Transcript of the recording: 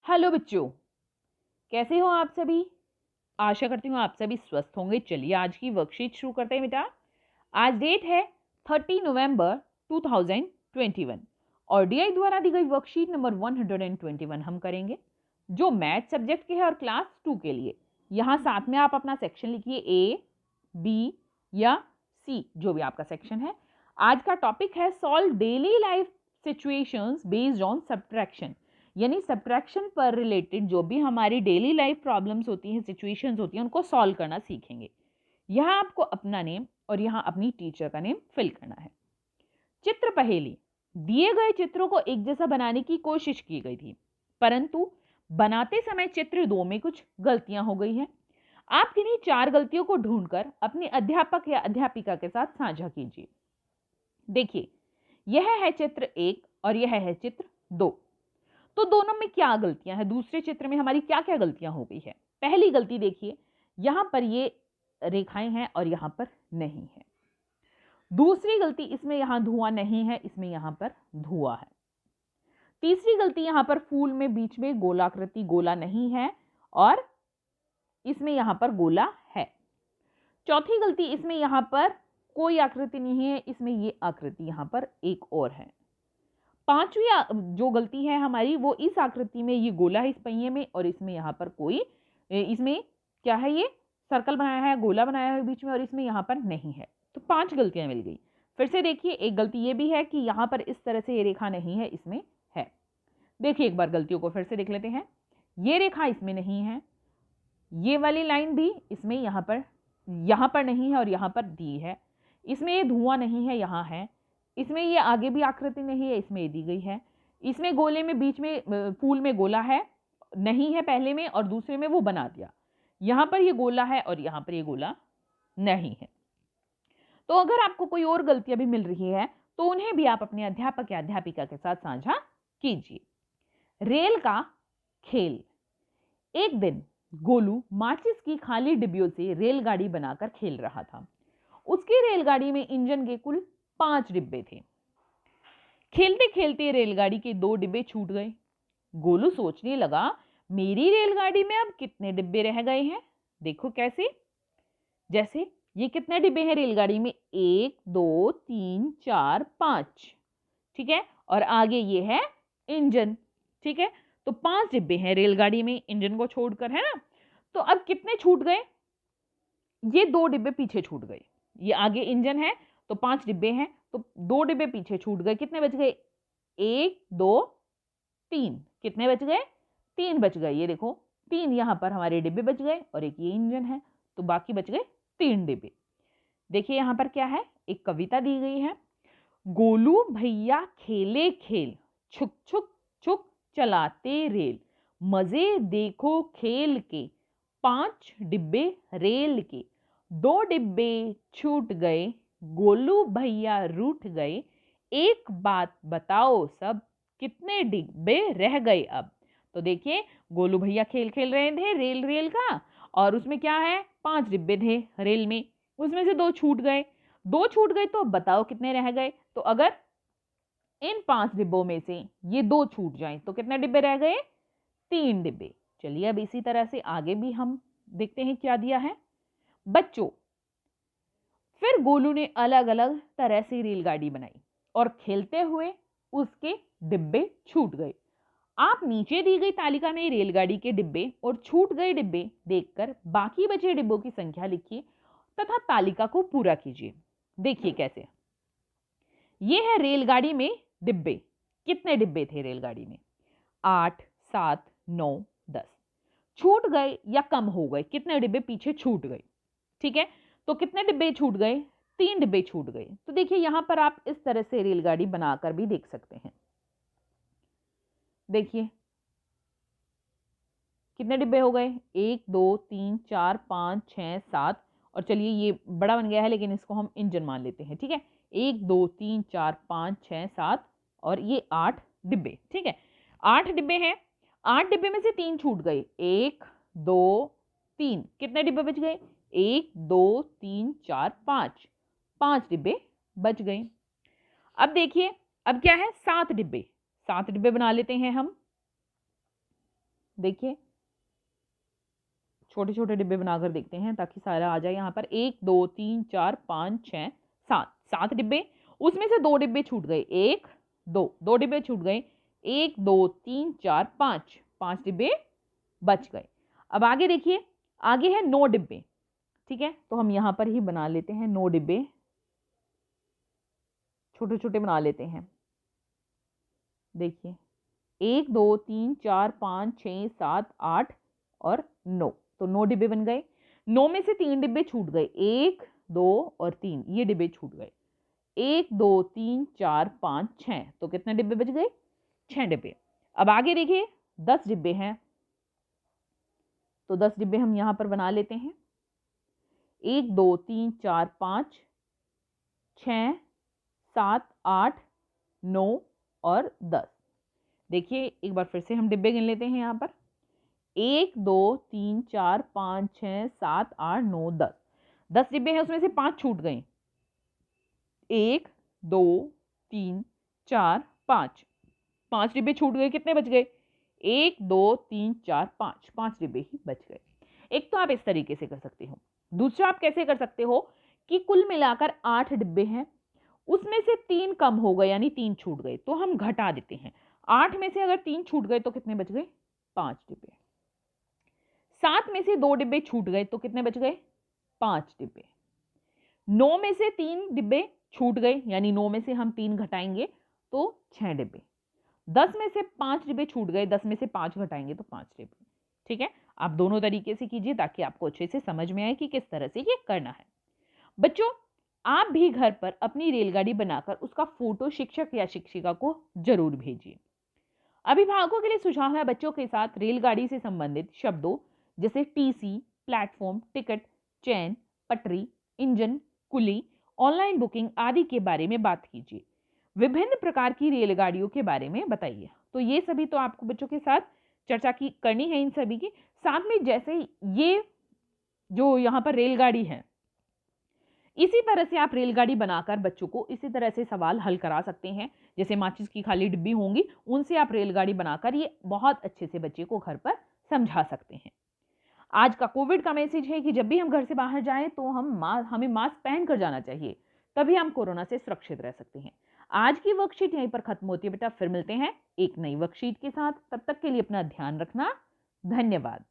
Hello बच्चों, कैसे हो आप सभी। आशा करती हूँ आप सभी स्वस्थ होंगे। चलिए आज की वर्कशीट शुरू करते हैं बेटा। आज डेट है 30 नवंबर 2021 और डीआई द्वारा दी गई वर्कशीट नंबर 121 हम करेंगे जो मैथ सब्जेक्ट के है और क्लास 2 के लिए। यहाँ साथ में आप अपना सेक्शन लिखिए, ए, बी या सी, जो भी आपका सेक्शन है। आज का टॉपिक है solve daily life situations based on subtraction, यानी सब्ट्रैक्शन पर रिलेटेड जो भी हमारी डेली लाइफ प्रॉब्लम्स होती हैं, सिचुएशंस होती हैं, उनको सॉल्व करना सीखेंगे। यहाँ आपको अपना नेम और यहाँ अपनी टीचर का नेम फिल करना है। चित्र पहेली, दिए गए चित्रों को एक जैसा बनाने की कोशिश की गई थी, परंतु बनाते समय चित्र 2 में कुछ गलतियां हो गई हैं। आप किन्हीं 4 गलतियों को ढूंढकर अपने अध्यापक या अध्यापिका के साथ साझा कीजिए। देखिए, यह है चित्र 1 और यह है चित्र 2। तो दोनों में क्या गलतियां हैं, दूसरे चित्र में हमारी क्या क्या गलतियां हो गई है। पहली गलती देखिए, यहां पर ये रेखाएं हैं और यहां पर नहीं है। दूसरी गलती, इसमें यहां धुआं नहीं है, इसमें यहां पर धुआं है। तीसरी गलती, यहां पर फूल में बीच में गोलाकृति गोला नहीं है और इसमें यहां पर गोला है। चौथी गलती, इसमें यहां पर कोई आकृति नहीं है, इसमें ये आकृति यहां पर एक और है। पांचवी जो गलती है हमारी, वो इस आकृति में ये गोला है इस पहिए में और इसमें यहाँ पर कोई, इसमें क्या है, ये सर्कल बनाया है, गोला बनाया है बीच में और इसमें यहाँ पर नहीं है। तो 5 गलतियां मिल गई। फिर से देखिए, एक गलती ये भी है कि यहाँ पर इस तरह से ये रेखा नहीं है, इसमें है। देखिए एक बार गलतियों को फिर से देख लेते हैं। ये रेखा इसमें नहीं है, ये वाली लाइन भी इसमें यहाँ पर नहीं है और यहाँ पर दी है। इसमें ये धुआं नहीं है, यहाँ है। इसमें ये आगे भी आकृति नहीं है, इसमें दी गई है। इसमें गोले में बीच में फूल में गोला है नहीं है पहले में और दूसरे में वो बना दिया। यहाँ पर ये गोला है और यहाँ पर ये गोला नहीं है। तो अगर आपको कोई और गलतियां भी मिल रही है तो उन्हें भी आप अपने अध्यापक या अध्यापिका के साथ साझा कीजिए। रेल का खेल। एक दिन गोलू माचिस की खाली डिब्बियों से रेलगाड़ी बनाकर खेल रहा था। उसकी रेलगाड़ी में इंजन के कुल 5 डिब्बे थे। खेलते खेलते रेलगाड़ी के 2 डिब्बे छूट गए। गोलू सोचने लगा, मेरी रेलगाड़ी में अब कितने डिब्बे रह गए हैं। देखो कैसे, जैसे ये कितने डिब्बे हैं रेलगाड़ी में, 1 2 3 4 5, ठीक है, और आगे ये है इंजन, ठीक है। तो 5 डिब्बे हैं रेलगाड़ी में इंजन को छोड़कर, है ना। तो अब कितने छूट गए, ये 2 डिब्बे पीछे छूट गए। ये आगे इंजन है तो 5 डिब्बे हैं, तो 2 डिब्बे पीछे छूट गए। कितने बच गए, 1 2 3, कितने बच गए, 3 बच गए। ये देखो 3 यहां पर हमारे डिब्बे बच गए और एक ये इंजन है, तो बाकी बच गए 3 डिब्बे। देखिए यहां पर क्या है, एक कविता दी गई है। गोलू भैया खेले खेल, छुक छुक छुक चलाते रेल, मजे देखो खेल के, 5 डिब्बे रेल के, 2 डिब्बे छूट गए, गोलू भैया रूठ गए, एक बात बताओ सब, कितने डिब्बे रह गए अब। तो देखिए गोलू भैया खेल खेल रहे थे रेल का, और उसमें क्या है, 5 डिब्बे थे रेल में, उसमें से 2 छूट गए। 2 छूट गए तो बताओ कितने रह गए। तो अगर इन 5 डिब्बों में से ये 2 छूट जाएं तो कितने डिब्बे रह गए, 3 डिब्बे। चलिए अब इसी तरह से आगे भी हम देखते हैं क्या दिया है। बच्चों, फिर गोलू ने अलग अलग तरह से रेलगाड़ी बनाई और खेलते हुए उसके डिब्बे छूट गए। आप नीचे दी गई तालिका में रेलगाड़ी के डिब्बे और छूट गए डिब्बे देखकर बाकी बचे डिब्बों की संख्या लिखिए तथा तालिका को पूरा कीजिए। देखिए कैसे, ये है रेलगाड़ी में डिब्बे। कितने डिब्बे थे रेलगाड़ी में, 8 7 9 10। छूट गए या कम हो गए, कितने डिब्बे पीछे छूट गए, ठीक है। तो कितने डिब्बे छूट गए, 3 डिब्बे छूट गए। तो देखिए यहां पर आप इस तरह से रेलगाड़ी बनाकर भी देख सकते हैं। देखिए कितने डिब्बे हो गए, 1 2 3 4 5 6 7, और चलिए ये बड़ा बन गया है लेकिन इसको हम इंजन मान लेते हैं, ठीक है। 1 2 3 4 5 6 7 और ये 8 डिब्बे, ठीक है। 8 डिब्बे हैं, 8 डिब्बे में से 3 छूट गए, 1 2 3, कितने डिब्बे बच गए, 1 2 3 4 5, 5 डिब्बे बच गए। अब देखिए अब क्या है, 7 डिब्बे, 7 डिब्बे बना लेते हैं हम। देखिए छोटे छोटे डिब्बे बनाकर देखते हैं ताकि सारा आ जाए यहाँ पर। 1 2 3 4 5 6 7, 7 डिब्बे। उसमें से 2 डिब्बे छूट गए, 1 2, 2 डिब्बे छूट गए, 1 2 3 4 5, 5 डिब्बे बच गए। अब आगे देखिए, आगे है 9 डिब्बे। ठीक है, तो हम यहाँ पर ही बना लेते हैं 9 डिब्बे, छोटे छोटे बना लेते हैं। देखिए 1 2 3 4 5 6 7 8 और 9, तो 9 डिब्बे बन गए। 9 में से 3 डिब्बे छूट गए, 1 2 और 3, ये डिब्बे छूट गए। 1 2 3 4 5 6, तो कितने डिब्बे बच गए? 6 डिब्बे। अब आगे देखिए 10 डिब्बे हैं, तो 10 डिब्बे हम यहां पर बना लेते हैं। 1 2 3 4 5 6 7 8 9 और 10। देखिए एक बार फिर से हम डिब्बे गिन लेते हैं यहाँ पर। 1 2 3 4 5 6 7 8 9 10, 10 डिब्बे हैं, उसमें से 5 छूट गए। 1 2 3 4 5, 5 डिब्बे छूट गए, कितने बच गए? 1 2 3 4 5, 5 डिब्बे ही बच गए। एक तो आप इस तरीके से कर सकते हो। दूसरा आप कैसे कर सकते हो कि कुल मिलाकर 8 डिब्बे हैं, उसमें से 3 कम हो गए यानी 3 छूट गए, तो हम घटा देते हैं। 8 में से अगर 3 छूट गए तो कितने बच गए? 5 डिब्बे। 7 में से 2 डिब्बे छूट गए तो कितने बच गए? 5 डिब्बे। 9 में से 3 डिब्बे छूट गए यानी 9 में से हम 3 घटाएंगे तो 6 डिब्बे। 10 में से 5 डिब्बे छूट गए, 10 में से 5 घटाएंगे तो 5 डिब्बे। ठीक है, आप दोनों तरीके से कीजिए ताकि आपको अच्छे से समझ में आए कि किस तरह से ये करना है। बच्चों, आप भी घर पर अपनी रेलगाड़ी बनाकर उसका फोटो शिक्षक या शिक्षिका को जरूर भेजिए। अभिभावकों के लिए सुझाव है, बच्चों के साथ रेलगाड़ी से संबंधित शब्दों जैसे टीसी, प्लेटफॉर्म, टिकट, चैन, पटरी, इंजन, कुली, ऑनलाइन बुकिंग आदि के बारे में बात कीजिए। विभिन्न प्रकार की रेलगाड़ियों के बारे में बताइए। तो ये सभी तो आपको बच्चों के साथ चर्चा की करनी है इन सभी की। साथ में जैसे ये जो यहाँ पर रेलगाड़ी है, इसी तरह से आप रेलगाड़ी बनाकर बच्चों को इसी तरह से सवाल हल करा सकते हैं। जैसे माचिस की खाली डिब्बी होंगी, उनसे आप रेलगाड़ी बनाकर ये बहुत अच्छे से बच्चे को घर पर समझा सकते हैं। आज का कोविड का मैसेज है कि जब भी हम घर से बाहर जाएं तो हमें मास्क पहन कर जाना चाहिए, तभी हम कोरोना से सुरक्षित रह सकते हैं। आज की वर्कशीट यहीं पर खत्म होती है बेटा, फिर मिलते हैं एक नई वर्कशीट के साथ। तब तक के लिए अपना ध्यान रखना। धन्यवाद।